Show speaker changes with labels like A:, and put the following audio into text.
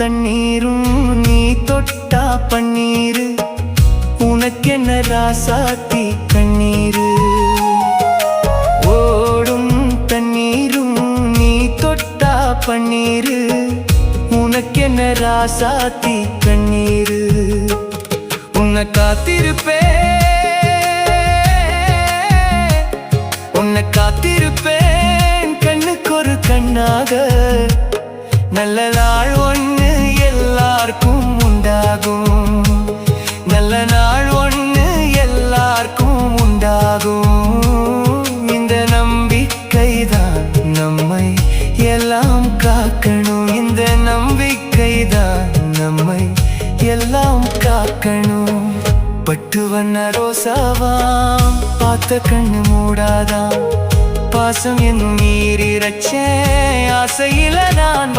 A: தண்ணீரும் நீ தொட்டா பன்னீரு உனக்கென்ன ராசாத்தி கண்ணீரு ஓடும் தண்ணீரும் நீ தொட்டா பன்னீரு உனக்கென்ன ராசாத்தி கண்ணீரு உன்னை காத்திருப்பேன் கண்ணுக்கொரு கண்ணாக நல்ல நாள் ஒன்று எல்லாருக்கும் உண்டாகும் நல்ல நாள் ஒன்று எல்லாருக்கும் உண்டாகும் இந்த நம்பிக்கைதான் நம்மை எல்லாம் காக்கணும் இந்த நம்பிக்கைதான் நம்மை எல்லாம் காக்கணும் பட்டு வண்ண ரோசாவாம் பார்த்த கண்ணு மூடாதாம் பாசம் என்னும் நீரிரச்சே ஆசையில நான்